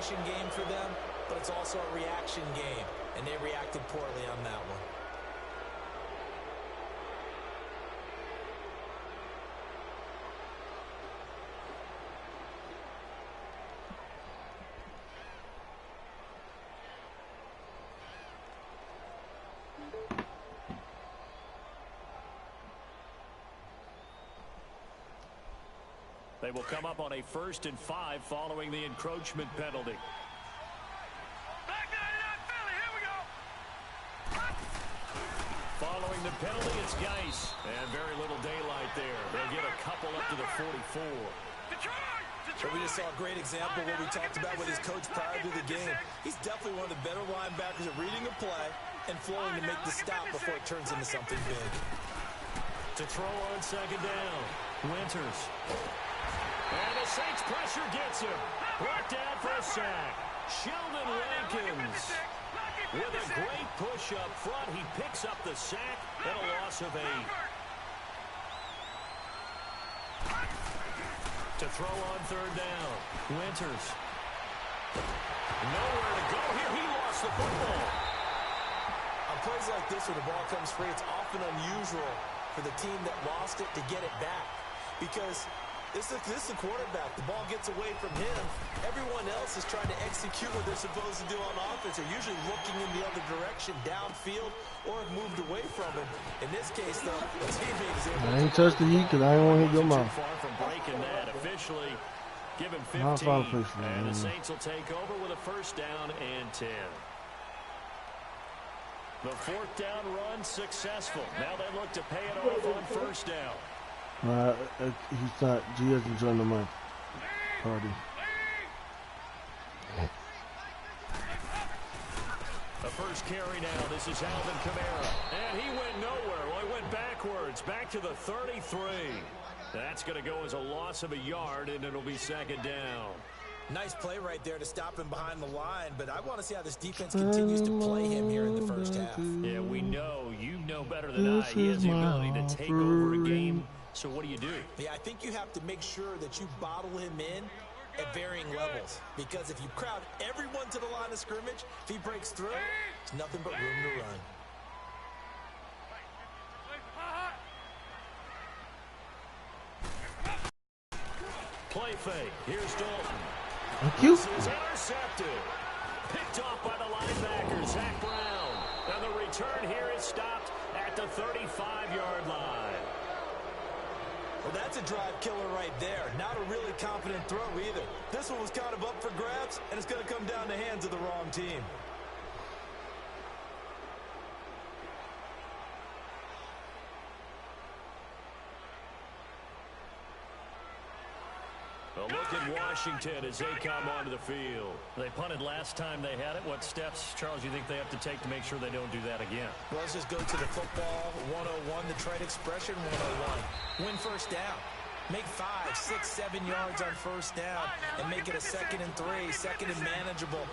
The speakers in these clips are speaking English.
situation game for them, but it's also a reaction game, and they reacted poorly on that one. They will come up on a 1st and 5 following the encroachment penalty. Following the penalty, it's Geis. And very little daylight there. They'll get a couple up to the 44. So we just saw a great example of what we talked about with his coach prior to the game. He's definitely one of the better linebackers at reading a play and flowing to make the stop before it turns into something big. To throw on 2nd down, Winters. And the Saints pressure gets him. Brought down for a sack. Sheldon Rankins with a great push up front. He picks up the sack and a loss of 8. To throw on 3rd down, Winters. Nowhere to go here. He lost the football. On plays like this where the ball comes free, it's often unusual for the team that lost it to get it back. Because this is the quarterback. The ball gets away from him. Everyone else is trying to execute what they're supposed to do on offense. They're usually looking in the other direction, downfield, or have moved away from it. In this case, though, the teammate is able to... I ain't touched the heat because I ain't want to hit your mouth. Far from breaking that. Officially, give him 15. And the Saints will take over with a 1st down and 10. The 4th down run successful. Now they look to pay it off on 1st down. He's not. He hasn't joined the mic party. The first carry now. This is Alvin Kamara. And he went nowhere. Well, he went backwards. Back to the 33. That's going to go as a loss of a yard, and it'll be 2nd down. Nice play right there to stop him behind the line, but I want to see how this defense continues to play him here in the first half. Yeah, we know. You know better than I. He has the ability to take over a game. So what do? Yeah, I think you have to make sure that you bottle him in at varying levels. Because if you crowd everyone to the line of scrimmage, if he breaks through, there's nothing but room to run. Play fake. Here's Dalton. Thank you. This is intercepted. Picked off by the linebacker, Zach Brown. And the return here is stopped at the 35-yard line. Well, that's a drive killer right there. Not a really confident throw either. This one was kind of up for grabs, and it's going to come down the hands of the wrong team. A look at Washington as they come onto the field. They punted last time they had it. What steps, Charles, you think they have to take to make sure they don't do that again? Well, let's just go to the football 101, the trade expression 101. Win 1st down. Make 5, 6, 7 yards on 1st down and make it a 2nd and 3, 2nd and manageable.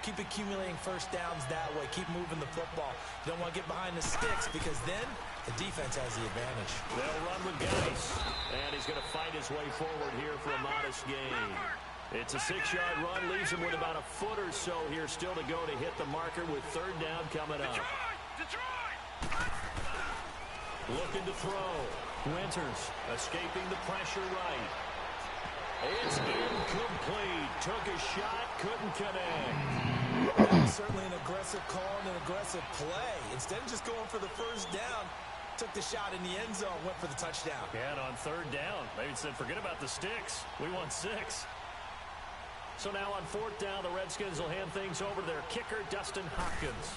Keep accumulating 1st downs that way. Keep moving the football. You don't want to get behind the sticks because then the defense has the advantage. They'll run with Geis. And he's going to fight his way forward here for a modest gain. It's a 6-yard run. Leaves him with about a foot or so here still to go to hit the marker with 3rd down coming up. Looking to throw. Winters escaping the pressure right. It's incomplete. Took a shot, couldn't connect. That was certainly an aggressive call and an aggressive play. Instead of just going for the 1st down, took the shot in the end zone, went for the touchdown. Yeah, and on 3rd down, they said, forget about the sticks. We want 6. So now on 4th down, the Redskins will hand things over to their kicker, Dustin Hopkins.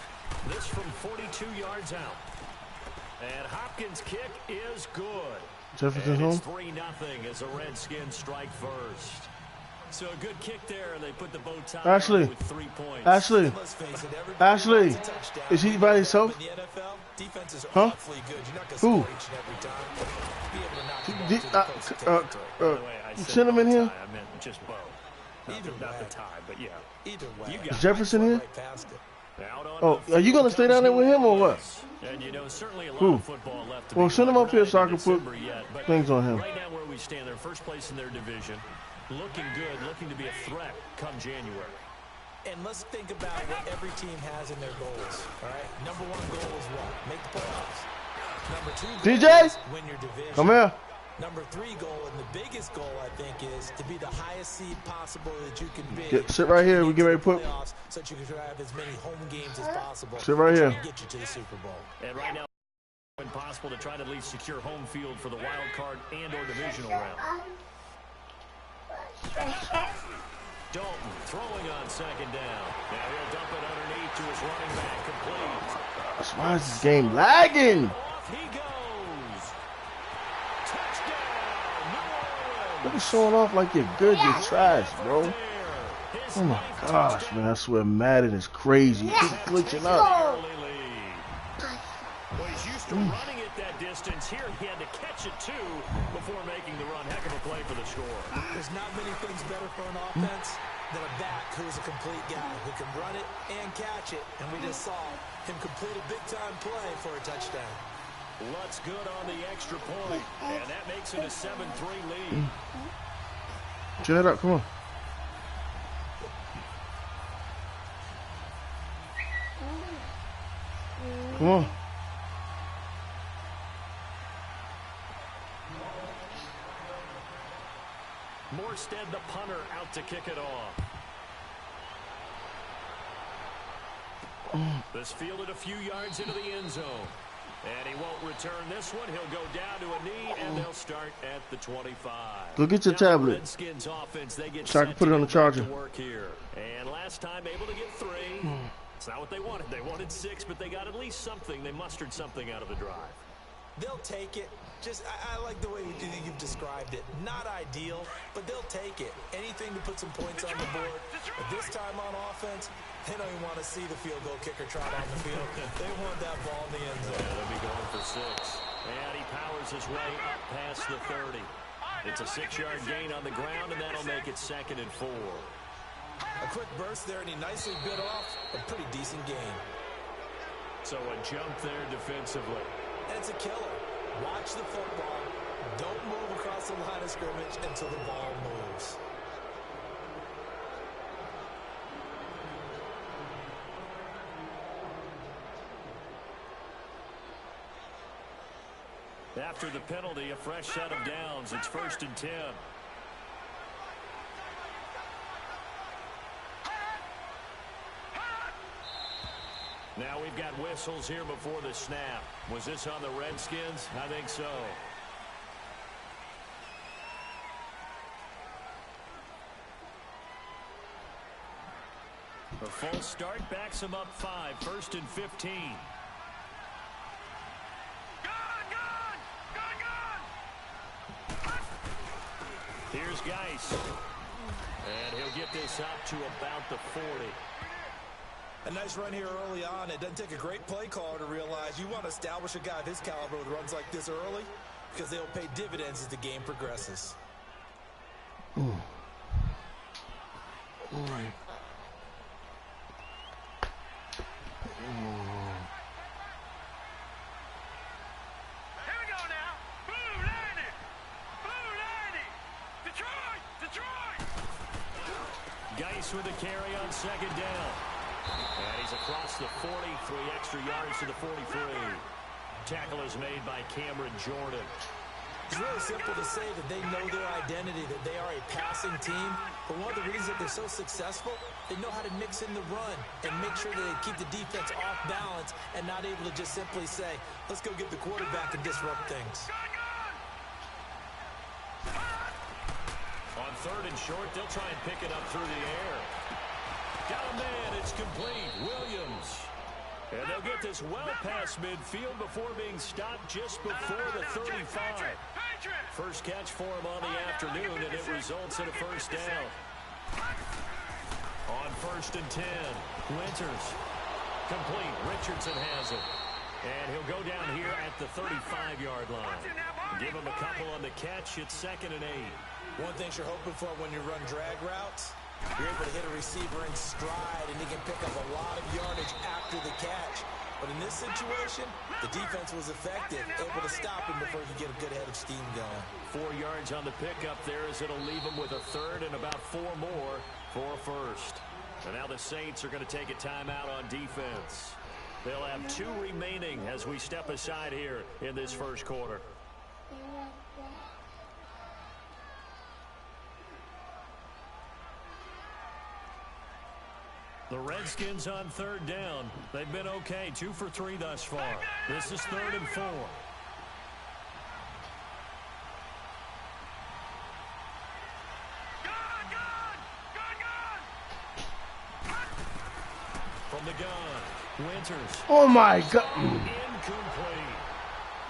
This from 42 yards out. And Hopkins' kick is good. Jefferson home. It's 3-0 as the Redskins strike first. So a good kick there, and they put the bow tie Ashley. with 3 points. Ashley. Ashley. Is he by himself? Huh? Who? You sent him in here? I meant just bow. Not the tie, but yeah. Either way. Is Jefferson here? Oh, are you going to stay down there with him or what? And you know, certainly a lot Who? of football left to Well, be send him played. up here so I can December put yet, but things on him. right now where we stand, they're first place in their division. Looking good, looking to be a threat come January. And let's think about what every team has in their goals, all right? Number one goal is what? Make the playoffs. Number two goal is win your division. Come here. Number three goal, and the biggest goal, I think, is to be the highest seed possible that you can be. Sit right here. We get ready to put. So that you can have as many home games as possible. Sit right here. And get you to the Super Bowl. And right now, when possible, to try to at least secure home field for the wild card and/or divisional round. Dalton throwing on second down. Now he'll dump it underneath to his running back, complete. Why is this game lagging? Off he goes. Touchdown, New Orleans. Look at showing off like you're good, you're trash, bro. Oh my gosh, man, I swear Madden is crazy. It keeps glitching up. Well, he's used to running it that distance. Here he had to catch it too before making the run. Heck of a play for the score. There's not many things better for an offense than a back who's a complete guy who can run it and catch it. And we just saw him complete a big-time play for a touchdown. Lutz good on the extra point, and that makes it a 7-3 lead. Get it up, come on. Come on. Morstead, the punter, out to kick it off. This fielded a few yards into the end zone. And he won't return this one. He'll go down to a knee, and they'll start at the 25. Go get your tablet. Redskins offense, they get so I can put it on the charger. Work here. And last time able to get 3. It's not what they wanted. They wanted 6, but they got at least something. They mustered something out of the drive. They'll take it. Just, I like the way you've described it. Not ideal, but they'll take it. Anything to put some points on the board. But this time on offense, they don't even want to see the field goal kicker trot on the field. They want that ball in the end zone. Yeah, they'll be going for 6. And he powers his way up past the 30. It's a 6-yard gain on the ground, and that'll make it 2nd and 4. A quick burst there, and he nicely bit off a pretty decent gain. So a jump there defensively. And it's a killer. Watch the football. Don't move across the line of scrimmage until the ball moves. After the penalty, a fresh set of downs. It's 1st and 10. Now we've got whistles here before the snap. Was this on the Redskins? I think so. A full start backs him up 5. 1st and 15. Here's Geis. And he'll get this up to about the 40. A nice run here early on. It doesn't take a great play caller to realize you want to establish a guy of his caliber with runs like this early because they'll pay dividends as the game progresses. Ooh. All right. Here we go now. Blue 90. Blue 90. Detroit. Geis with a carry on 2nd down. And he's across the 40, 3 extra yards to the 43. Tackle is made by Cameron Jordan. It's really simple to say that they know their identity, that they are a passing team. But one of the reasons that they're so successful, they know how to mix in the run and make sure that they keep the defense off balance and not able to just simply say, let's go get the quarterback and disrupt things. On 3rd and short, they'll try and pick it up through the air. Got a man, it's complete. Williams. And they'll get this well past midfield before being stopped just before the 35. First catch for him on the afternoon, and it results in a 1st down. On 1st and 10, Winters. Complete. Richardson has it. And he'll go down here at the 35-yard line. Give him a couple on the catch. It's 2nd and 8. One thing you're hoping for when you run drag routes, you're able to hit a receiver in stride, and he can pick up a lot of yardage after the catch. But in this situation, the defense was effective, able to stop him before he could get a good head of steam going. 4 yards on the pickup there as it'll leave him with a 3rd and about 4 more for a 1st. And now the Saints are going to take a timeout on defense. They'll have 2 remaining as we step aside here in this first quarter. The Redskins on 3rd down. They've been okay, 2 for 3 thus far. This is 3rd and 4. From the gun, Winters. Oh my God. Incomplete.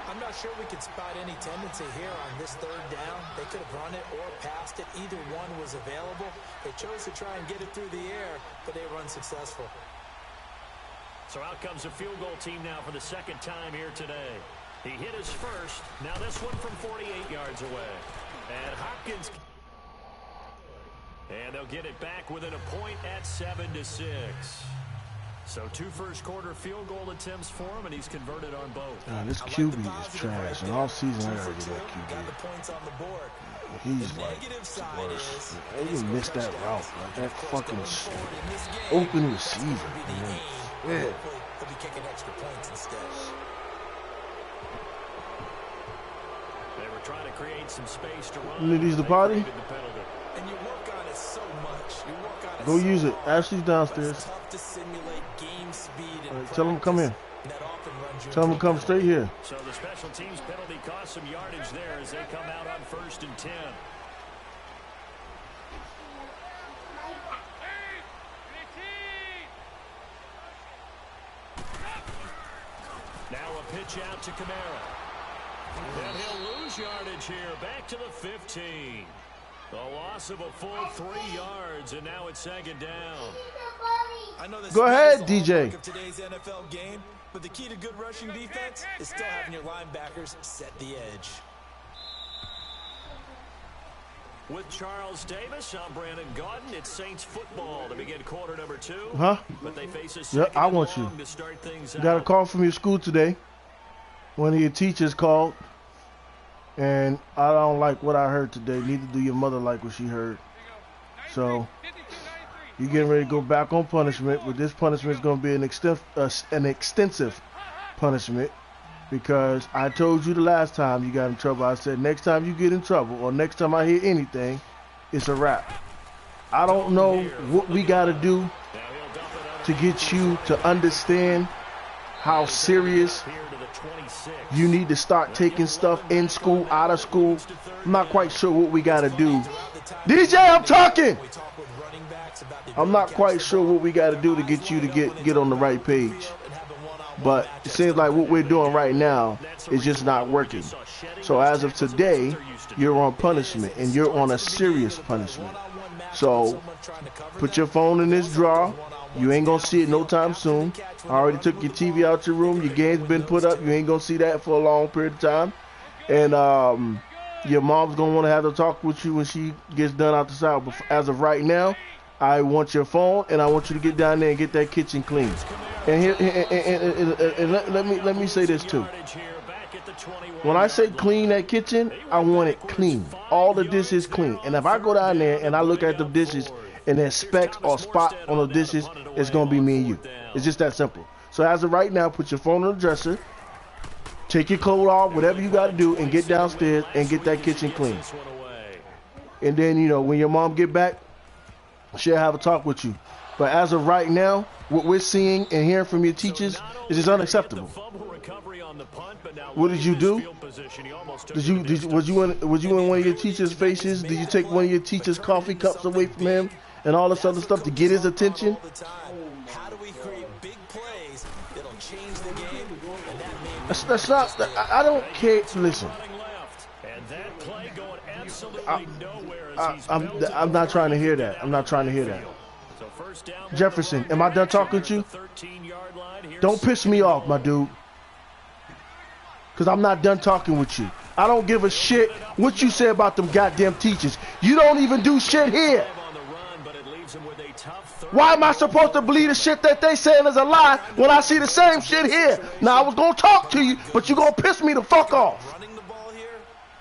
I'm not sure we could spot any tendency here on this 3rd down. They could have run it or passed it. Either one was available. They chose to try and get it through the air, but they were unsuccessful. So out comes a field goal team now for the 2nd time here today. He hit his first. Now this one from 48 yards away. And Hopkins. And they'll get it back within a point at 7-6. So 2 first-quarter field goal attempts for him, and he's converted on both. This QB is trash, and all season I gotta get that QB. He's like the worst. They even missed that route, like that fucking open receiver. Yeah. He'll be kicking extra points instead. They were trying to create some space to run. You need the potty? And you work on it so much. You work on it. Go use it. Ashley's downstairs. It's tough to simulate game speed and tell him to come here. that often runs you Tell him to come straight here. So the special teams penalty cost some yardage there as they come out on 1st and 10. Now a pitch out to Kamara. And he'll lose yardage here. Back to the 15. A loss of a full 3 yards, and now it's 2nd down. I know this Go ahead, is the DJ. hallmark of today's NFL game, but the key to good rushing defense is still having your linebackers set the edge. With Charles Davis, I'm Brandon Gaudin. It's Saints football to begin quarter number 2. Huh? But they face a Yeah, second I and want you. long to start things Got a out. call from your school today. One of your teachers called, and I don't like what I heard today. Neither do your mother like what she heard. So you're getting ready to go back on punishment, but this punishment is going to be an extensive punishment, because I told you the last time you got in trouble, I said next time you get in trouble or next time I hear anything, it's a wrap. I don't know what we got to do to get you to understand how serious you need to start taking stuff in school, out of school. I'm not quite sure what we got to do. DJ, I'm talking! I'm not quite sure what we got to do to get you to get on the right page. But it seems like what we're doing right now is just not working. So as of today, you're on punishment, and you're on a serious punishment. So put your phone in this drawer. You ain't gonna see it no time soon. I already took your TV out your room. Your game's been put up. You ain't gonna see that for a long period of time. And your mom's gonna want to have to talk with you when she gets done out the side. But as of right now, I want your phone, and I want you to get down there and get that kitchen clean. And here, and let me say this too. When I say clean that kitchen, I want it clean. All the dishes clean. And if I go down there and I look at the dishes and there's specks or spot on the dishes, it's gonna be me and you. It's just that simple. So as of right now, put your phone on the dresser, take your clothes off, whatever you gotta do, and get downstairs and get that kitchen clean. And then, you know, when your mom get back, she'll have a talk with you. But as of right now, what we're seeing and hearing from your teachers is just unacceptable. What did you do? Was you in one of your teachers' faces? Did you take one of your teachers' coffee cups away from him and all this other stuff to get his attention? How do we create big plays that'll change the game? And that may That's not. I don't care. Listen. I'm not trying to hear that. I'm not trying to hear that. Jefferson, am I done talking to you? Don't piss me off, my dude. Because I'm not done talking with you. I don't give a shit what you say about them goddamn teachers. You don't even do shit here. Why am I supposed to believe the shit that they saying is a lie when I see the same shit here? Now, I was going to talk to you, but you're going to piss me the fuck off. running the ball here,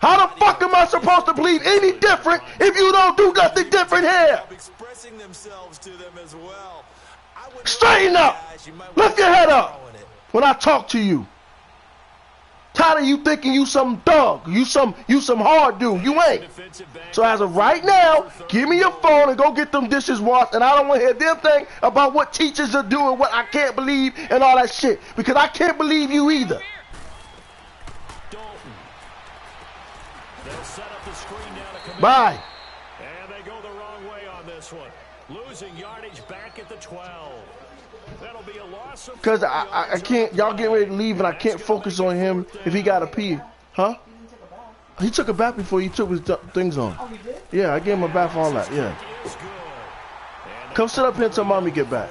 How the fuck am I supposed to believe any different if you don't do nothing different here? Expressing themselves to them as well. Straighten up. Lift your head up when I talk to you. Tired of you thinking you some thug. You some hard dude. You ain't. So as of right now, give me your phone and go get them dishes washed. And I don't want to hear them thing about what teachers are doing, what I can't believe, and all that shit. Because I can't believe you either. Bye. And they go the wrong way on this one. Losing yardage back at the 12. That'll be a loss of... Because I can't... Y'all get ready to leave and I can't focus on him if he got to pee. Huh? He took a bath before he took his things on. Oh, he did? Yeah, I gave him a bath for all that. Yeah. Come sit up here until mommy get back.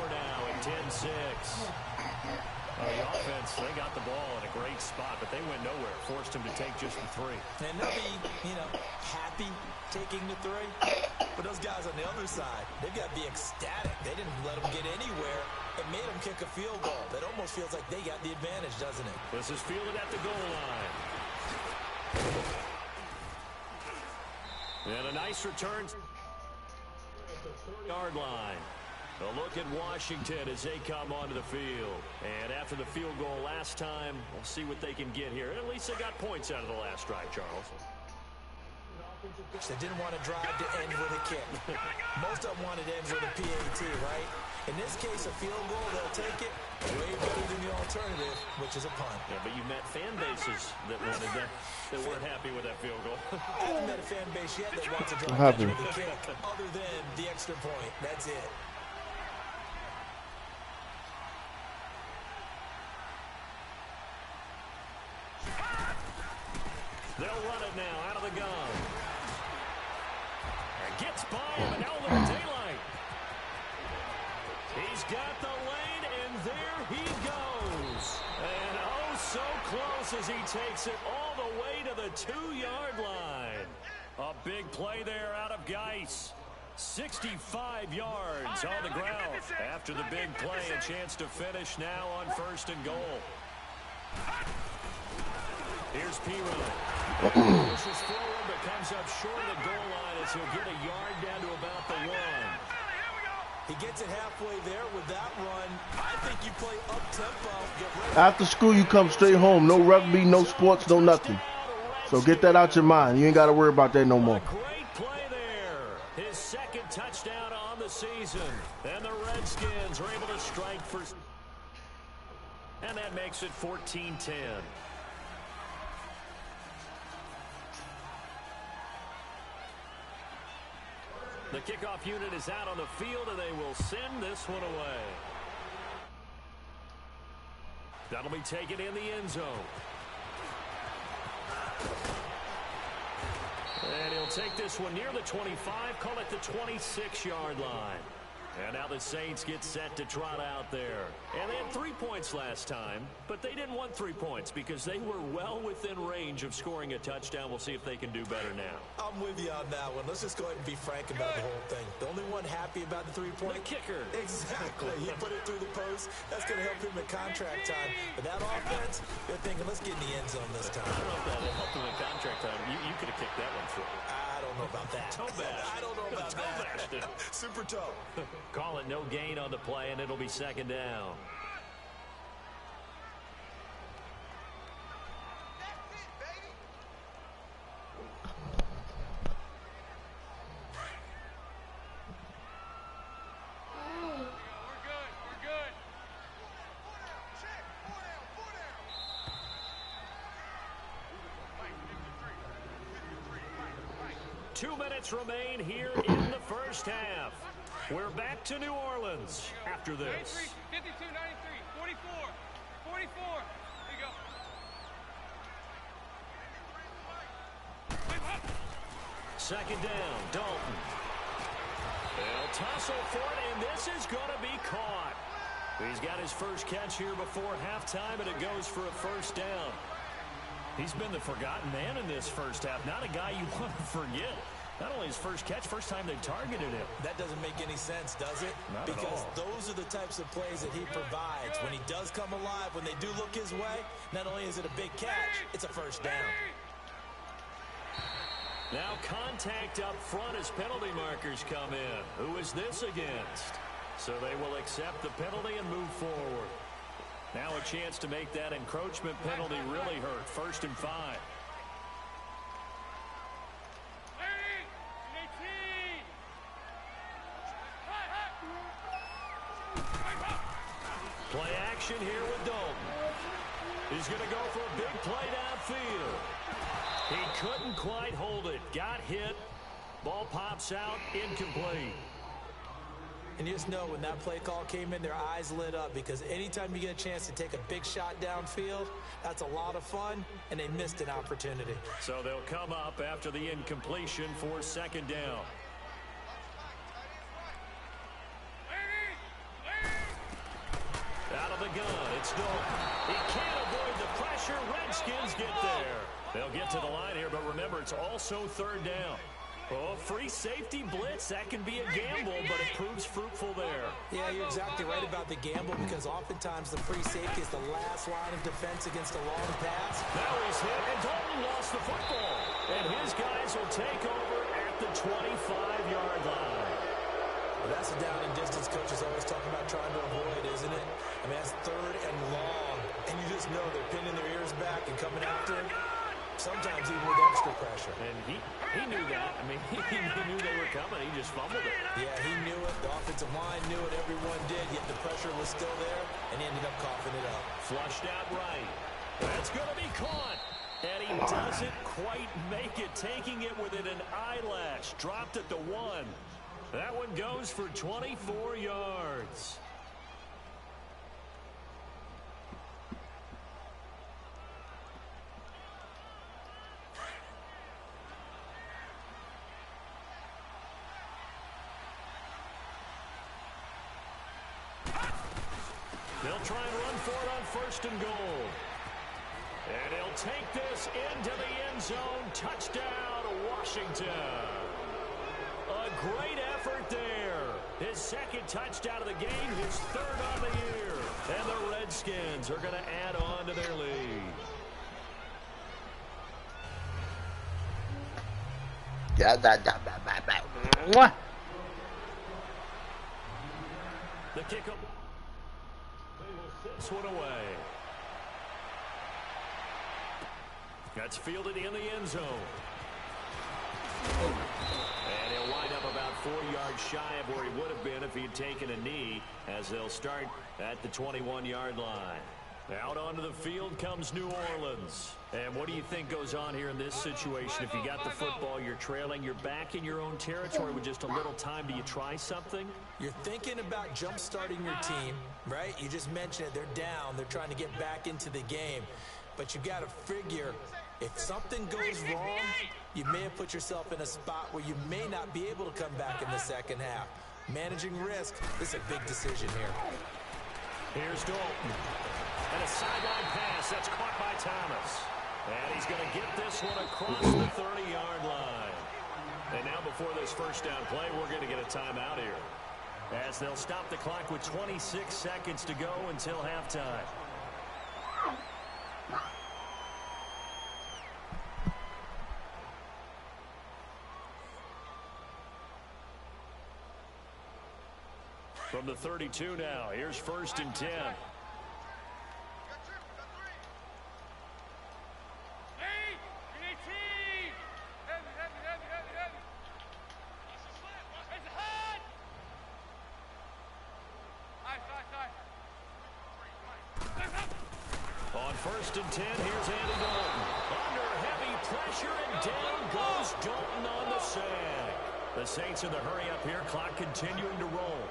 They got the ball in a great spot, but they went nowhere. Forced him to take just the 3. And they'll be, happy taking the 3. But those guys on the other side, they've got to be ecstatic. They didn't let them get anywhere. It made them kick a field goal. That almost feels like they got the advantage, doesn't it? This is fielded at the goal line. And a nice return. Yard line. A look at Washington as they come onto the field. And after the field goal last time, we'll see what they can get here. At least they got points out of the last drive, Charles. They didn't want to drive to end with a kick. Most of them wanted to end with a PAT, right? In this case, a field goal, they'll take it. Way better than the alternative, which is a punt. Yeah, but you met fan bases that wanted that weren't happy with that field goal. I haven't met a fan base yet that wants to drive with a kick, other than the extra point. That's it. They'll run it now out of the gun. Gets by him and out of the daylight. He's got the lane, and there he goes. And oh, so close as he takes it all the way to the 2-yard line. A big play there out of Geis. 65 yards on the ground. After the big play, a chance to finish now on 1st and goal. Here's Pirro. Pushes forward, but comes up short of the goal line as he'll get a yard down to about the 1. He gets it halfway there with that run. I think you play up-tempo. After school, you come straight home. No rugby, no sports, no nothing. So get that out your mind. You ain't got to worry about that no more. Great play there. His 2nd touchdown on the season. And the Redskins are able to strike first. And that makes it 14-10. The kickoff unit is out on the field, and they will send this one away. That'll be taken in the end zone. And he'll take this one near the 25, call it the 26-yard line. And now the Saints get set to trot out there. And they had 3 points last time, but they didn't want 3 points because they were well within range of scoring a touchdown. We'll see if they can do better now. I'm with you on that one. Let's just go ahead and be frank about the whole thing. The only one happy about the 3-point? The kicker. Exactly. He put it through the post. That's going to help him in contract time. But that offense, they're thinking, let's get in the end zone this time. I don't know if that will help him in contract time. You could have kicked that one through. I don't know about that. Toe bash. I don't know about that. Super toe. Call it no gain on the play, and it'll be 2nd down. We're good. 2 minutes remain here in the first half. We're back to New Orleans after this. 52, 93, 44. There you go. Second down, Dalton. They'll tussle for it, and this is going to be caught. He's got his first catch here before halftime, and it goes for a first down. He's been the forgotten man in this first half. Not a guy you want to forget. Not only his first catch, first time they targeted him. That doesn't make any sense, does it? Not because at all. those are the types of plays that he provides. When he does come alive, when they do look his way, not only is it a big catch, it's a first down. Now contact up front as penalty markers come in. Who is this against? So they will accept the penalty and move forward. Now a chance to make that encroachment penalty really hurt. 1st and 5. Play action here with Dalton. He's going to go for a big play downfield. He couldn't quite hold it. Got hit. Ball pops out. Incomplete. And you just know when that play call came in, their eyes lit up because anytime you get a chance to take a big shot downfield, that's a lot of fun, and they missed an opportunity. So they'll come up after the incompletion for 2nd down. Out of the gun, it's Dalton. He can't avoid the pressure. Redskins get there. They'll get to the line here, but remember, it's also 3rd down. Oh, free safety blitz, that can be a gamble, but it proves fruitful there. Yeah, you're exactly right about the gamble because oftentimes the free safety is the last line of defense against a long pass. Now he's hit, and Dalton lost the football. And his guys will take over at the 25-yard line. Well, that's a down and distance coaches always talking about trying to avoid, isn't it? I mean, that's 3rd and long, and you just know they're pinning their ears back and coming after him. Sometimes even with extra pressure. And he knew that. I mean, he knew they were coming. He just fumbled it. Yeah, he knew it. The offensive line knew it. Everyone did. Yet the pressure was still there, and he ended up coughing it up. Flushed out right. That's going to be caught. And he doesn't quite make it, taking it within an eyelash. Dropped at the 1. That one goes for 24 yards. They'll try and run for it on 1st and goal. And he'll take this into the end zone. Touchdown, Washington. A great effort there. His 2nd touchdown of the game, his 3rd on the year. And the Redskins are going to add on to their lead. The kick up. This one away. That's fielded in the end zone. And he'll wind up about 4 yards shy of where he would have been if he had taken a knee, as they'll start at the 21-yard line. Out onto the field comes New Orleans. And what do you think goes on here in this situation? If you got the football, you're trailing, you're back in your own territory with just a little time. Do you try something? You're thinking about jump-starting your team, right? You just mentioned it. They're down. They're trying to get back into the game. But you got to figure, if something goes wrong, you may have put yourself in a spot where you may not be able to come back in the 2nd half. Managing risk, this is a big decision here. Here's Dalton. And a sideline pass. That's caught by Thomas. And he's going to get this one across the 30-yard line. And now before this 1st down play, we're going to get a timeout here, as they'll stop the clock with 26 seconds to go until halftime. From the 32 now, here's 1st and 10. On 1st and 10, here's Andy Dalton. Under heavy pressure, and down goes Dalton on the sack. The Saints in the hurry up here, clock continuing to roll.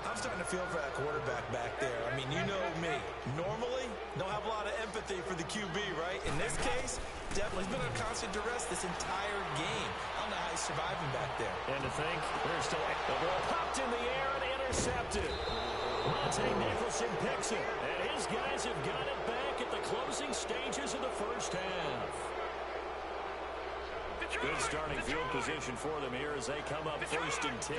I'm starting to feel for that quarterback back there. I mean, you know me. Normally, don't have a lot of empathy for the QB, right? In this case, definitely he's been under constant duress this entire game. I don't know how he's surviving back there. And to think, there's still the ball popped in the air and intercepted. Monte Nicholson picks it, and his guys have got it back at the closing stages of the 1st half. Good starting field position for them here as they come up 1st and 10.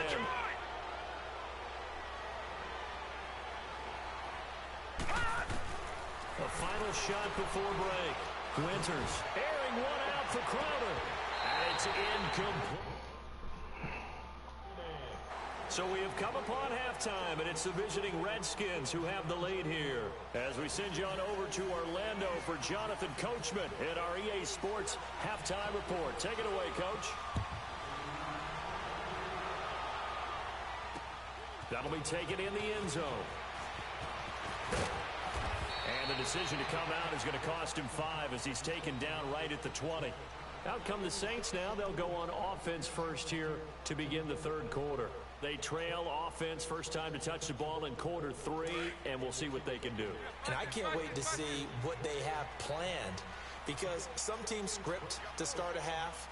A final shot before break. Winters airing one out for Crowder. And it It's incomplete. So we have come upon halftime, and it's the visiting Redskins who have the lead here. As we send you on over to Orlando for Jonathan Coachman at our EA Sports Halftime Report. Take it away, Coach. That'll be taken in the end zone. And the decision to come out is going to cost him 5 as he's taken down right at the 20. Out come the Saints now. They'll go on offense first here to begin the third quarter. They trail offense first time to touch the ball in quarter 3, and we'll see what they can do. And I can't wait to see what they have planned, because some teams script to start a half.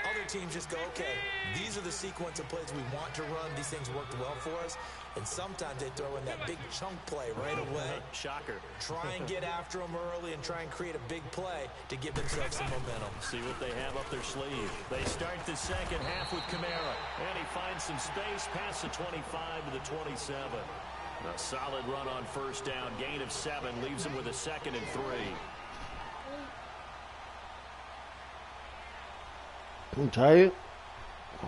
Other teams just go, okay, these are the sequence of plays we want to run. These things worked well for us. And sometimes they throw in that big chunk play right away. Shocker. Try and get after them early and try and create a big play to give themselves some momentum. See what they have up their sleeve. They start the second half with Kamara. And he finds some space past the 25 to the 27. A solid run on first down. Gain of 7 leaves him with a 2nd and 3. I'm tired.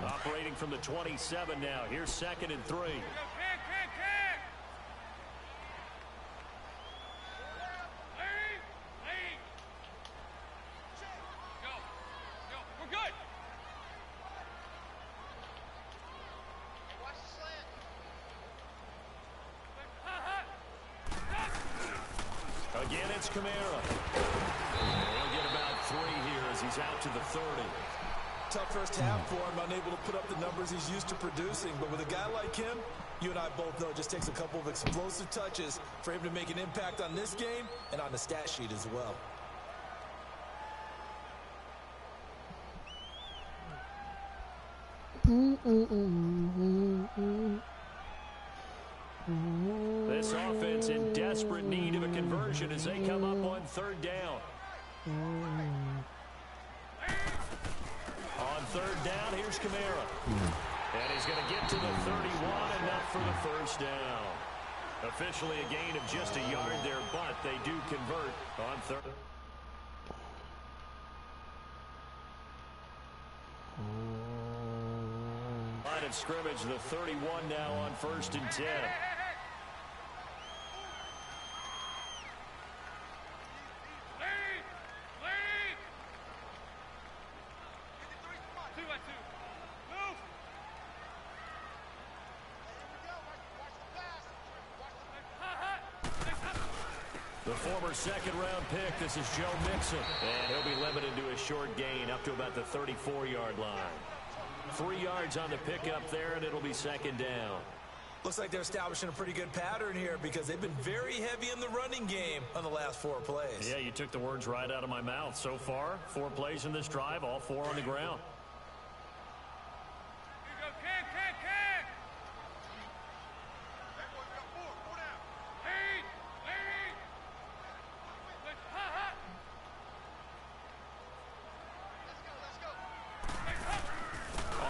Operating from the 27 now. Here's 2nd and 3. Again, it's Kamara. He'll get about 3 here as he's out to the 30. Tough first half for him, unable to put up the numbers he's used to producing. But with a guy like him, you and I both know it just takes a couple of explosive touches for him to make an impact on this game and on the stat sheet as well. This offense in desperate need of a conversion as they come up on 3rd down. On 3rd down, here's Kamara. And he's going to get to the 31, enough for the first down. Officially a gain of just a yard there, but they do convert on 3rd. Line of scrimmage, the 31 now on 1st and 10. The former 2nd-round pick, this is Joe Mixon. And he'll be limited to a short gain up to about the 34-yard line. 3 yards on the pickup there, and it'll be 2nd down. Looks like they're establishing a pretty good pattern here because they've been very heavy in the running game on the last 4 plays. Yeah, you took the words right out of my mouth. So far, 4 plays in this drive, all 4 on the ground.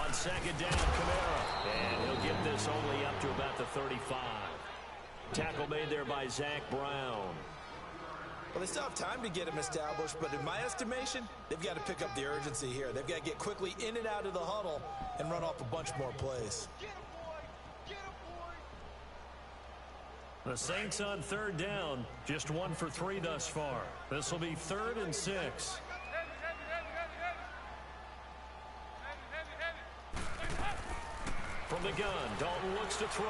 On 2nd down, Kamara. And he'll get this only up to about the 35. Tackle made there by Zach Brown. Well, they still have time to get him established, but in my estimation, they've got to pick up the urgency here. They've got to get quickly in and out of the huddle and run off a bunch more plays. The Saints on 3rd down, just 1 for 3 thus far. This will be 3rd and 6. From the gun, Dalton looks to throw.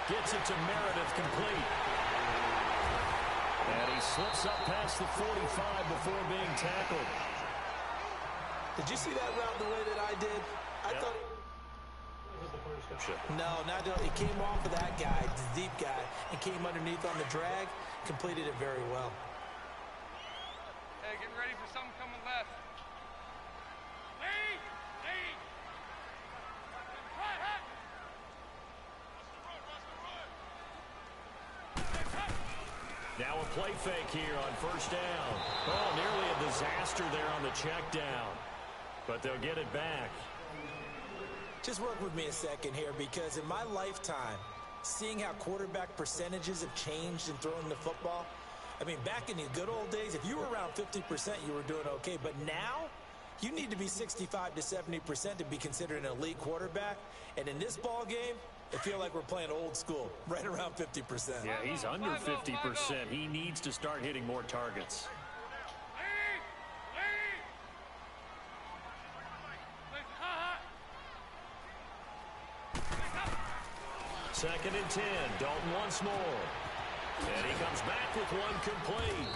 Gets it to Meredith, complete. And he slips up past the 45 before being tackled. Did you see that route the way that I did? I thought... No, not it came off of that guy, the deep guy, and came underneath on the drag. Completed it very well. Hey, getting ready for something coming left. Lead! Lead! Now a play fake here on 1st down. Oh, nearly a disaster there on the check down. But they'll get it back. Just work with me a second here, because in my lifetime, seeing how quarterback percentages have changed in throwing the football, I mean, back in the good old days, if you were around 50%, you were doing okay. But now, you need to be 65 to 70% to be considered an elite quarterback. And in this ball game, I feel like we're playing old school, right around 50%. Yeah, he's under 50%. He needs to start hitting more targets. Second and 10. Dalton once more. And he comes back with one complete.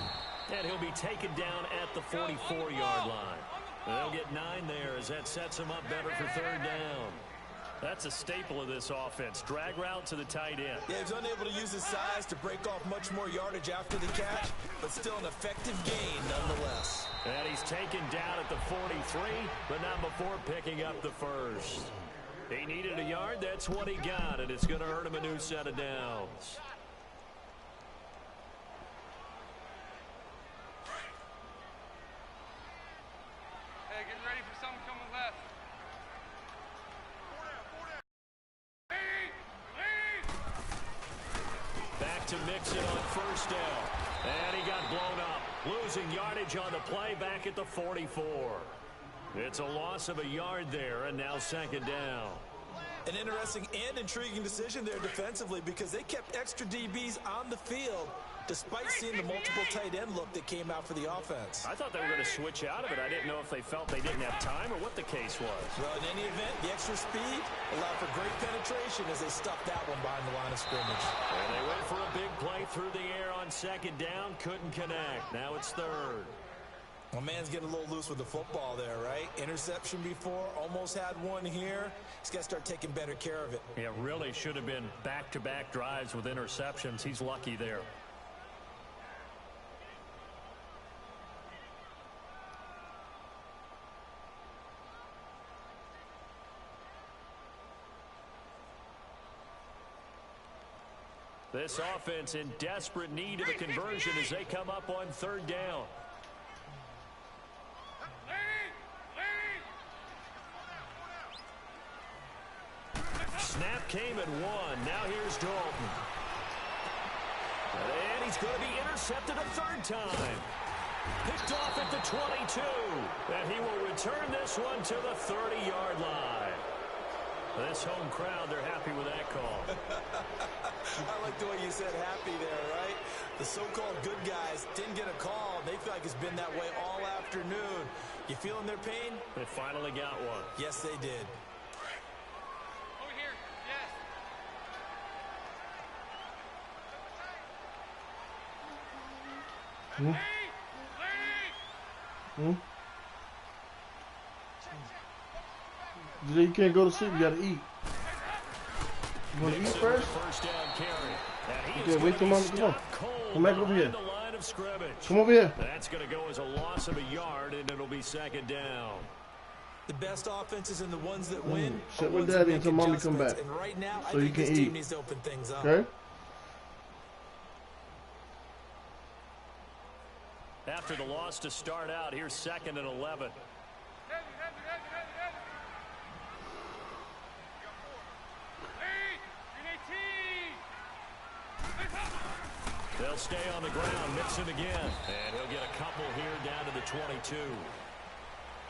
And he'll be taken down at the 44-yard line. They'll get 9 there as that sets him up better for third down. That's a staple of this offense. Drag route to the tight end. Yeah, he's unable to use his size to break off much more yardage after the catch, but still an effective gain nonetheless. And he's taken down at the 43, but not before picking up the first. He needed a yard. That's what he got, and it's going to earn him a new set of downs. Hey, get ready for something coming left. Back to Mixon on first down. And he got blown up. Losing yardage on the play back at the 44. It's a loss of a yard there, and now second down. An interesting and intriguing decision there defensively because they kept extra DBs on the field despite seeing the multiple tight end look that came out for the offense. I thought they were going to switch out of it. I didn't know if they felt they didn't have time or what the case was. Well, in any event, the extra speed allowed for great penetration as they stuffed that one behind the line of scrimmage. And they went for a big play through the air on second down. Couldn't connect. Now it's third. Well, man's getting a little loose with the football there, right? Interception before, almost had one here. He's got to start taking better care of it. Yeah, really should have been back-to-back drives with interceptions. He's lucky there. This offense in desperate need of a conversion as they come up on third down. Snap came at one. Now here's Dalton. And he's going to be intercepted a third time. Picked off at the 22. And he will return this one to the 30-yard line. This home crowd, they're happy with that call. I like the way you said happy there, right? The so-called good guys didn't get a call. They feel like it's been that way all afternoon. You feeling their pain? They finally got one. Yes, they did. Over here, yes. You can't go to sleep. You got to eat. You want to eat first? First down carry. Okay, wait till Mom. Come on. Come back over here. Come over here. That's going to go as a loss of a yard, and it'll be second down. The best offenses and the ones that win. Sit with Daddy until Mommy come back. And right now, so I you think can this eat. team needs to open things up. Okay. After the loss to start out, here's second and 11. They'll stay on the ground, Mixon again, and he'll get a couple here down to the 22.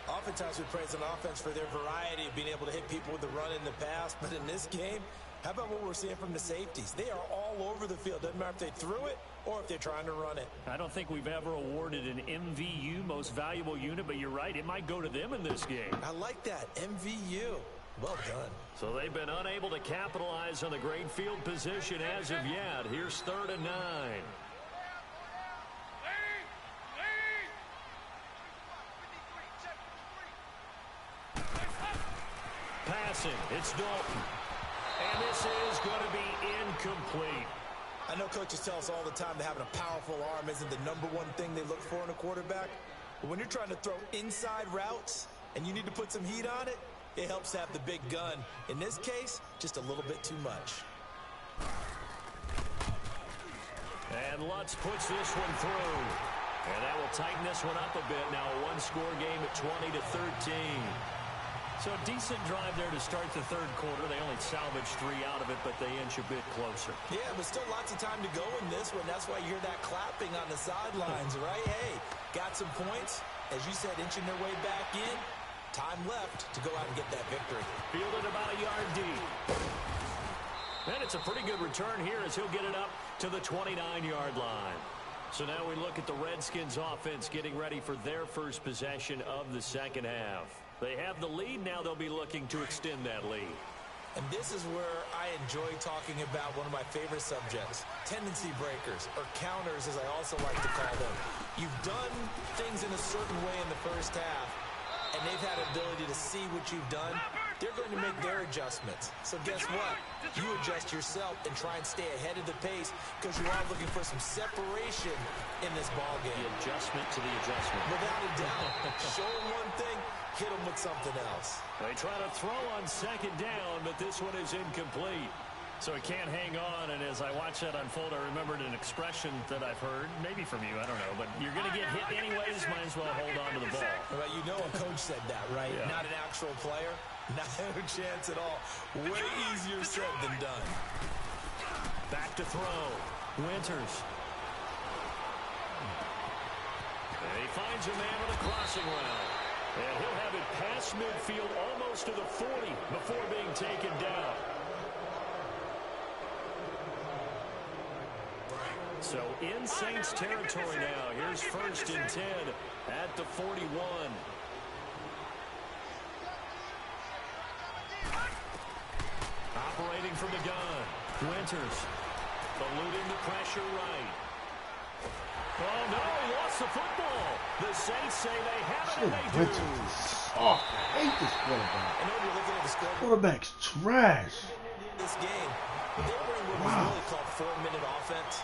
Oftentimes we praise an offense for their variety of being able to hit people with the run in the pass, but in this game, how about what we're seeing from the safeties? They are all over the field. Doesn't matter if they threw it or if they're trying to run it. I don't think we've ever awarded an MVU, most valuable unit, but you're right, it might go to them in this game. I like that, MVU. Well done. So they've been unable to capitalize on the great field position as of yet. Here's third and 9. Passing, it's Dalton. And this is going to be incomplete. I know coaches tell us all the time that having a powerful arm isn't the #1 thing they look for in a quarterback. But when you're trying to throw inside routes and you need to put some heat on it, it helps have the big gun. In this case, just a little bit too much. And Lutz puts this one through. And that will tighten this one up a bit. Now a one-score game at 20-13. So a decent drive there to start the third quarter. They only salvaged 3 out of it, but they inch a bit closer. Yeah, but still lots of time to go in this one. That's why you hear that clapping on the sidelines, right? Hey, got some points. As you said, inching their way back in. Time left to go out and get that victory. Fielded about a yard deep. And it's a pretty good return here as he'll get it up to the 29-yard line. So now we look at the Redskins offense getting ready for their first possession of the second half. They have the lead. Now they'll be looking to extend that lead. And this is where I enjoy talking about one of my favorite subjects, tendency breakers, or counters as I also like to call them. You've done things in a certain way in the first half, and they've had an ability to see what you've done. They're going to make their adjustments. So guess what? You adjust yourself and try and stay ahead of the pace because you are looking for some separation in this ball game. The adjustment to the adjustment. Without a doubt. Show them one thing, hit them with something else. They try to throw on second down, but this one is incomplete. So he can't hang on, and as I watch that unfold, I remembered an expression that I've heard, maybe from you, I don't know, but you're going to get hit anyways, might as well hold on to the ball. Well, you know a coach said that, right? Yeah. Not an actual player. Not a chance at all. Way easier said than done. Back to throw. Winters. And he finds a man with a crossing route. And he'll have it past midfield almost to the 40 before being taken down. So in Saints territory now. Here's 1st and 10 at the 41. Operating from the gun. Winters. Eluding the pressure right. Oh, no, he lost the football. The Saints say they have it, and they do. Oh, I hate this quarterback. I know you're looking at the scoreboard. Quarterback's trash. This game, they bring what was really called 4-minute offense,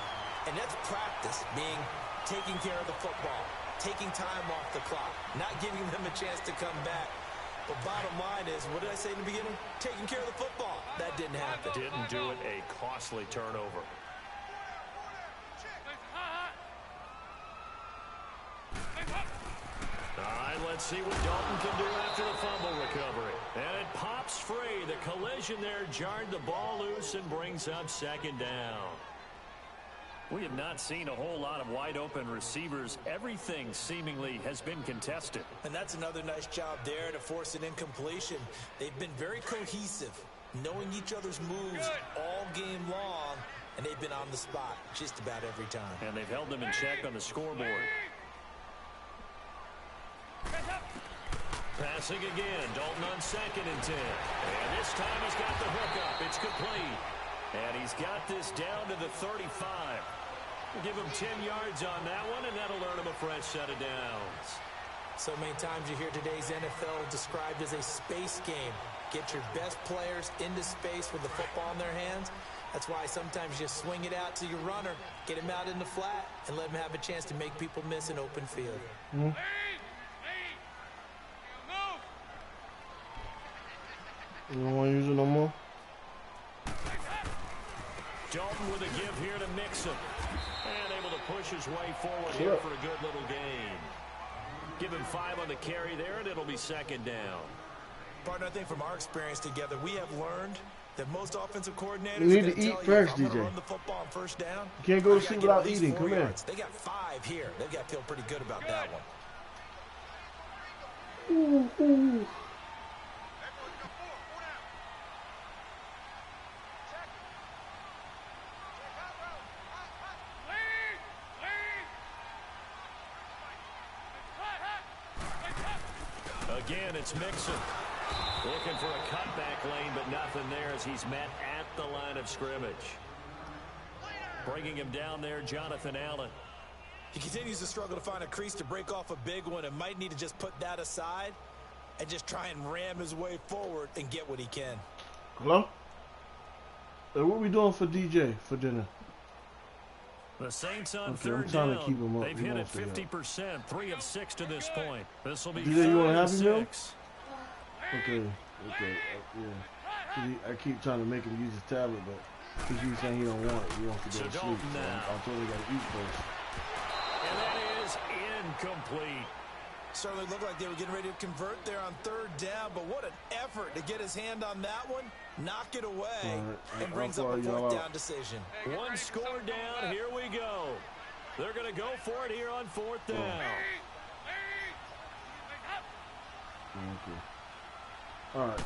and that's practice, being taking care of the football, taking time off the clock, not giving them a chance to come back. But bottom line is, what did I say in the beginning? Taking care of the football. That didn't happen. Didn't do it. A costly turnover. All right, let's see what Dalton can do after the fumble recovery. And it pops free. The collision there jarred the ball loose and brings up second down. We have not seen a whole lot of wide-open receivers. Everything seemingly has been contested. And that's another nice job there to force an incompletion. They've been very cohesive, knowing each other's moves all game long, and they've been on the spot just about every time. And they've held them in check on the scoreboard. Passing again. Dalton on 2nd and 10. And this time he's got the hook up. It's complete. And he's got this down to the 35. We'll give him 10 yards on that one, and that'll earn him a fresh set of downs. So many times you hear today's NFL described as a space game. Get your best players into space with the football in their hands. That's why sometimes you swing it out to your runner, get him out in the flat, and let him have a chance to make people miss an open field. Mm-hmm. You don't want to use it no more? Dalton with a give here to Mixon. And able to push his way forward here for a good little gain. Give him 5 on the carry there, and it'll be second down. Partner, I think from our experience together, we have learned that most offensive coordinators you need to eat first, DJ. Run the football on first down, you can't go to sleep without eating. Come here. They got 5 here. They've got to feel pretty good about that one. Ooh, ooh. Again, it's Mixon. Looking for a cutback lane, but nothing there as he's met at the line of scrimmage. Bringing him down there, Jonathan Allen. He continues to struggle to find a crease to break off a big one and might need to just put that aside and just try and ram his way forward and get what he can. Hello? Hey, what are we doing for DJ for dinner? The Saints on I'm third trying down. to keep him up. They've hit it 50%, 3 of 6 to this point. This will be DJ, you want a 4 of Happy Meal? 6. Okay. Yeah. I keep trying to make him use his tablet, but he's saying he don't want it. He wants to go to sleep. Dalton So now. I told him he got to eat first. And that is incomplete. Certainly looked like they were getting ready to convert there on third down, but what an effort to get his hand on that one, knock it away, and brings up a fourth down decision. One score down, here we go. They're going to go for it here on fourth down. Okay. All right.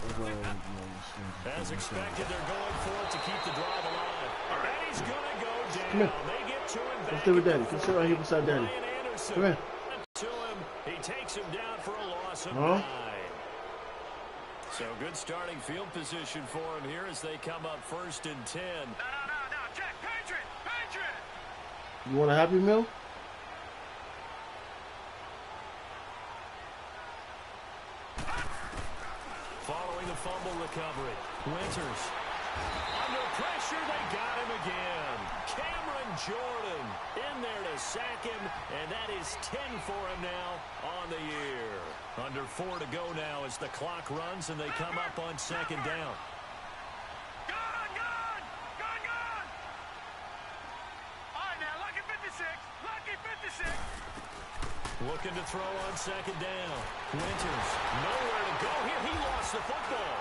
As expected, they're going for it to keep the drive alive. And he's going to go down. Come here. They get to him back. Let's stay with Daddy. Come sit right here beside Daddy. Ryan Anderson Come here. to him. He takes him down for a loss of 9. So good starting field position for him here as they come up 1st and 10. No, check, Patriot. You want a Happy Meal? Following the fumble recovery, Winters. Under pressure, they got him again. Cameron Jordan in there to sack him, and that is 10 for him now on the year. Under 4 to go now as the clock runs and they come up on 2nd down. Gone! All right, now, lucky 56. Looking to throw on 2nd down. Winters, nowhere to go here. He lost the football.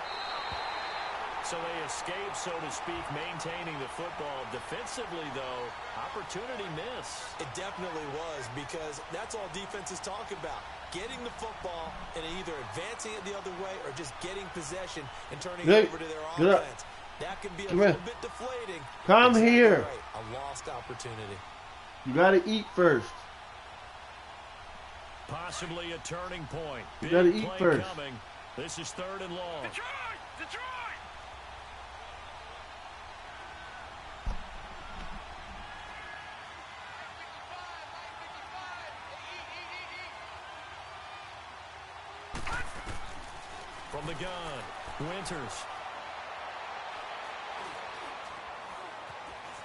So they escape, so to speak, maintaining the football. Defensively, though, opportunity miss. It definitely was, because that's all defenses talk about. Getting the football and either advancing it the other way or just getting possession and turning it over to their offense. That can be a little bit deflating. Come here. Right. A lost opportunity. You got to eat first. Possibly a turning point. You got to eat first. Coming. This is 3rd and long. Detroit! From the gun, Winters.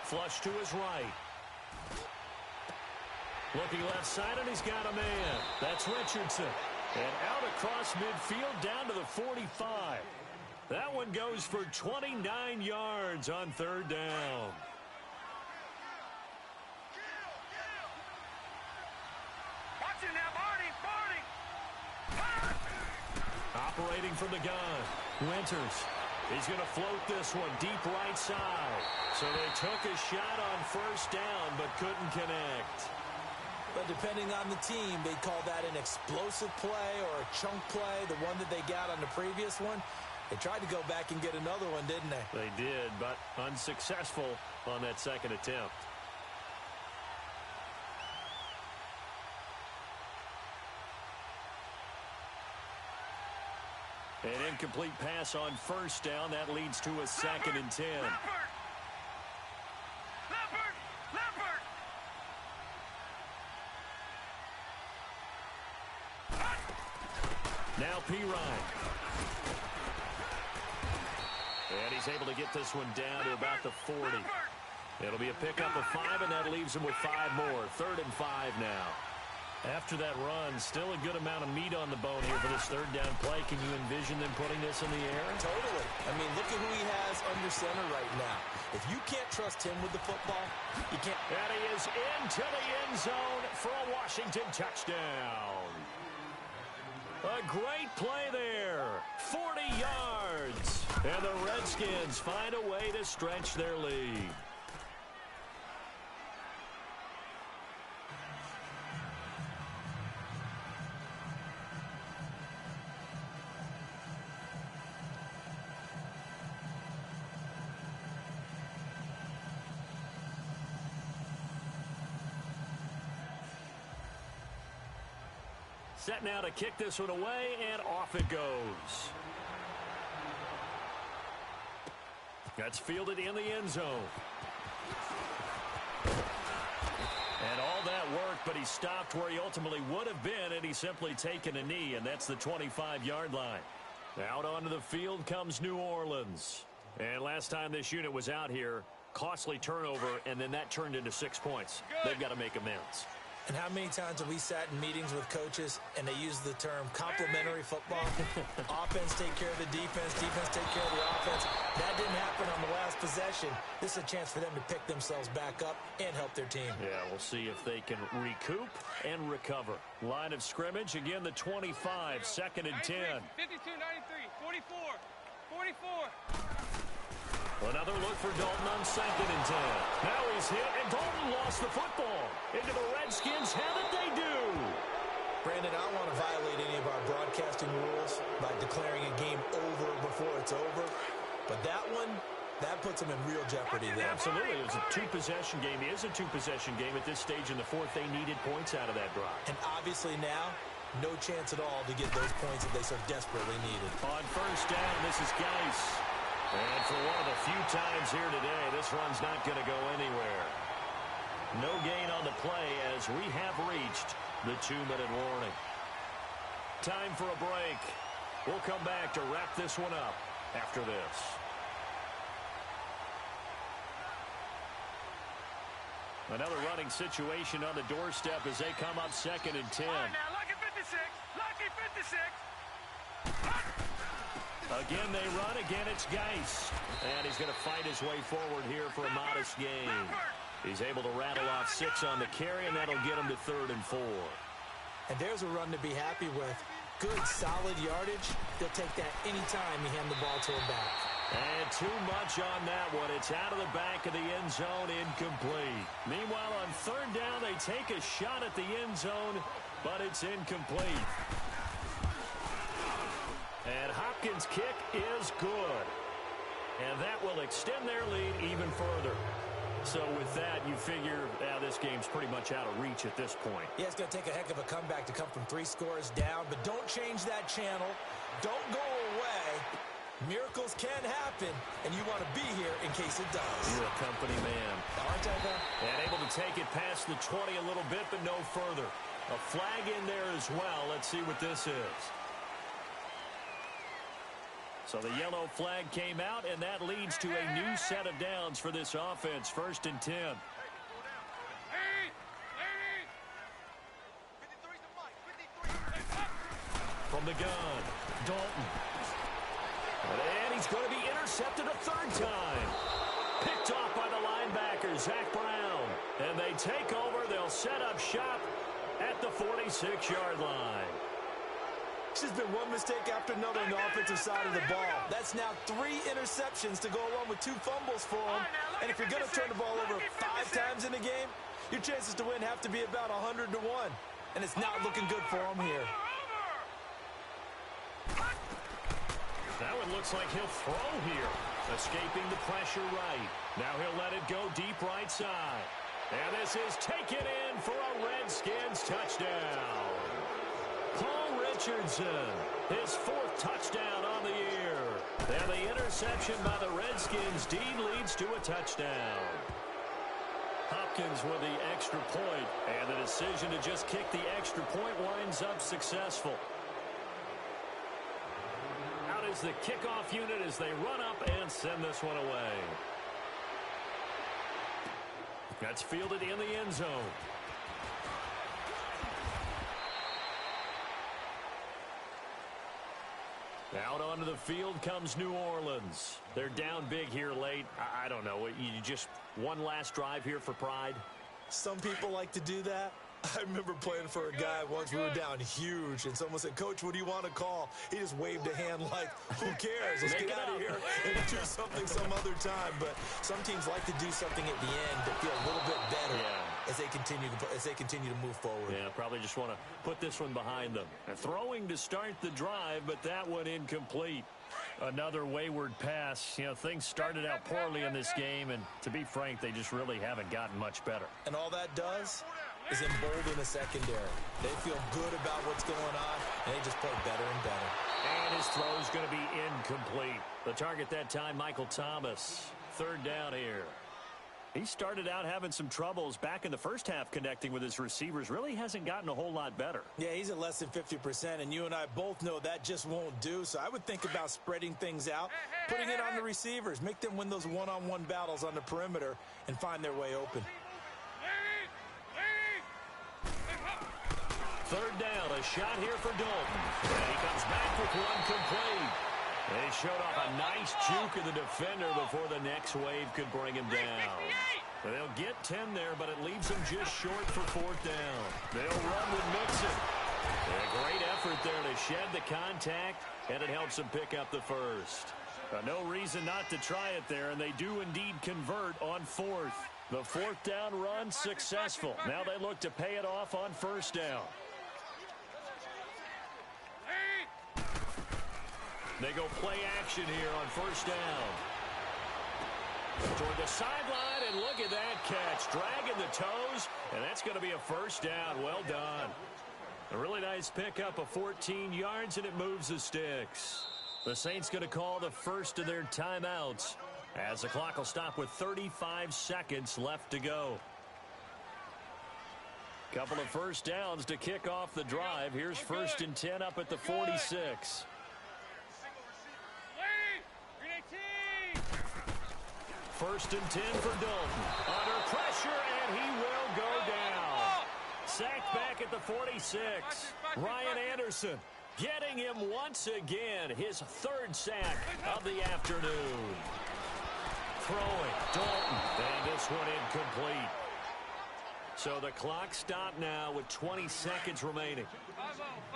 Flush to his right. Looking left side, and he's got a man. That's Richardson. And out across midfield down to the 45. That one goes for 29 yards on 3rd down. Watch it now, Barney! Operating from the gun, Winters. He's going to float this one deep right side. So they took a shot on 1st down, but couldn't connect. But depending on the team, they call that an explosive play or a chunk play, the one that they got on the previous one. They tried to go back and get another one, didn't they? They did, but unsuccessful on that 2nd attempt. An incomplete pass on 1st down. That leads to a 2nd and 10. Leopard! Now Pirine. And he's able to get this one down to about the 40. It'll be a pickup of 5, and that leaves him with 5 more. 3rd and 5 now. After that run, still a good amount of meat on the bone here for this 3rd down play. Can you envision them putting this in the air? Totally. I mean, look at who he has under center right now. If you can't trust him with the football, you can't. And he is into the end zone for a Washington touchdown. A great play there. 40 yards. And the Redskins find a way to stretch their lead. Set now to kick this one away, and off it goes. That's fielded in the end zone. And all that work, but he stopped where he ultimately would have been, and he's simply taken a knee, and that's the 25-yard line. Out onto the field comes New Orleans. And last time this unit was out here, costly turnover, and then that turned into 6 points. They've got to make amends. And how many times have we sat in meetings with coaches and they use the term complementary football? Offense take care of the defense, defense take care of the offense. That didn't happen on the last possession. This is a chance for them to pick themselves back up and help their team. Yeah, we'll see if they can recoup and recover. Line of scrimmage, again the 25, 2nd and 10. 52, 93, 44. Another look for Dalton on 2nd and 10. Now he's hit, and Dalton lost the football. Into the Redskins, how did they do? Brandon, I don't want to violate any of our broadcasting rules by declaring a game over before it's over, but that one, that puts them in real jeopardy there. Absolutely. It was a two-possession game. It is a two-possession game at this stage in the fourth. They needed points out of that drive. And obviously now, no chance at all to get those points that they so desperately needed. On first down, this is Geis. And for one of the few times here today, this run's not going to go anywhere. No gain on the play as we have reached the 2-minute warning. Time for a break. We'll come back to wrap this one up after this. Another running situation on the doorstep as they come up 2nd and 10. All right, now, lucky 56. Lucky 56. Again, they run. Again, it's Geis. And he's going to fight his way forward here for a modest gain. He's able to rattle off 6 on the carry, and that'll get him to 3rd and 4. And there's a run to be happy with. Good, solid yardage. They'll take that anytime you hand the ball to him back. And too much on that one. It's out of the back of the end zone, incomplete. Meanwhile, on 3rd down, they take a shot at the end zone, but it's incomplete. And Hopkins' kick is good. And that will extend their lead even further. So with that, you figure this game's pretty much out of reach at this point. Yeah, it's going to take a heck of a comeback to come from 3 scores down, but don't change that channel. Don't go away. Miracles can happen, and you want to be here in case it does. You're a company man. Aren't I, though? And able to take it past the 20 a little bit, but no further. A flag in there as well. Let's see what this is. So the yellow flag came out, and that leads to a new set of downs for this offense. 1st and 10. From the gun, Dalton. And he's going to be intercepted a 3rd time. Picked off by the linebacker, Zach Brown. And they take over. They'll set up shop at the 46-yard line. It's just been one mistake after another on the offensive side of the ball. That's now 3 interceptions to go along with 2 fumbles for him. And if you're going to turn the ball over 5 times in a game, your chances to win have to be about 100 to 1. And it's not looking good for him here. That one looks like he'll throw here. Escaping the pressure right. Now he'll let it go deep right side. And this is taken in for a Redskins touchdown. Paul Richardson, his 4th touchdown on the year. And the interception by the Redskins deed leads to a touchdown. Hopkins with the extra point, and the decision to just kick the extra point winds up successful. Out is the kickoff unit as they run up and send this one away. That's fielded in the end zone. Out onto the field comes New Orleans. They're down big here late. I don't know. You just one last drive here for pride? Some people like to do that. I remember playing for a guy once. We were down huge, and someone said, "Coach, what do you want to call?" He just waved a hand like, "Who cares? Let's get out of here and do something some other time." But some teams like to do something at the end to feel a little bit better as they continue to move forward. Yeah, probably just want to put this one behind them. And throwing to start the drive, but that one incomplete. Another wayward pass. You know, things started out poorly in this game, and to be frank, they just really haven't gotten much better. And all that does is embolden the secondary. They feel good about what's going on, and they just play better and better. And his throw is going to be incomplete. The target that time, Michael Thomas. 3rd down here. He started out having some troubles back in the first half connecting with his receivers. Really hasn't gotten a whole lot better. Yeah, he's at less than 50%, and you and I both know that just won't do. So I would think about spreading things out, putting it on the receivers, make them win those one-on-one battles on the perimeter, and find their way open. 3rd down, a shot here for Dalton. And he comes back with one complete. They showed off a nice juke of the defender before the next wave could bring him down. They'll get 10 there, but it leaves them just short for 4th down. They'll run with Mixon. A great effort there to shed the contact, and it helps them pick up the first. No reason not to try it there, and they do indeed convert on 4th. The 4th down run successful. Now they look to pay it off on 1st down. They go play action here on first down. Toward the sideline, and look at that catch. Dragging the toes, and that's going to be a first down. Well done. A really nice pickup of 14 yards, and it moves the sticks. The Saints going to call the first of their timeouts as the clock will stop with 35 seconds left to go. Couple of first downs to kick off the drive. Here's 1st and 10 up at the 46. First and 10 for Dalton. Under pressure, and he will go down. Sacked back at the 46. Ryan Anderson getting him once again. His 3rd sack of the afternoon. Throwing, Dalton, and this one incomplete. So the clock stopped now with 20 seconds remaining.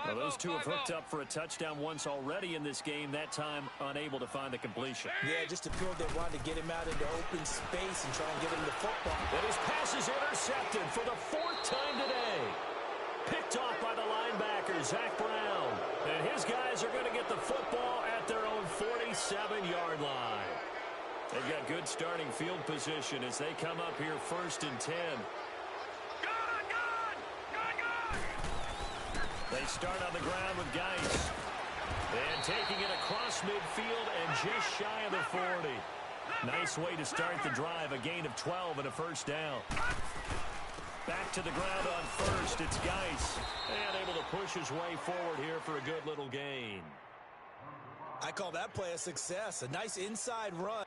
Now those two have hooked up for a touchdown once already in this game, that time unable to find the completion. Yeah, just appeared they wanted to get him out into open space and try and get him the football. And his pass is intercepted for the 4th time today. Picked off by the linebacker, Zach Brown. And his guys are going to get the football at their own 47-yard line. They've got good starting field position as they come up here 1st and 10. They start on the ground with Geis. And taking it across midfield and just shy of the 40. Nice way to start the drive. A gain of 12 and a first down. Back to the ground on first. It's Geis. And able to push his way forward here for a good little gain. I call that play a success. A nice inside run.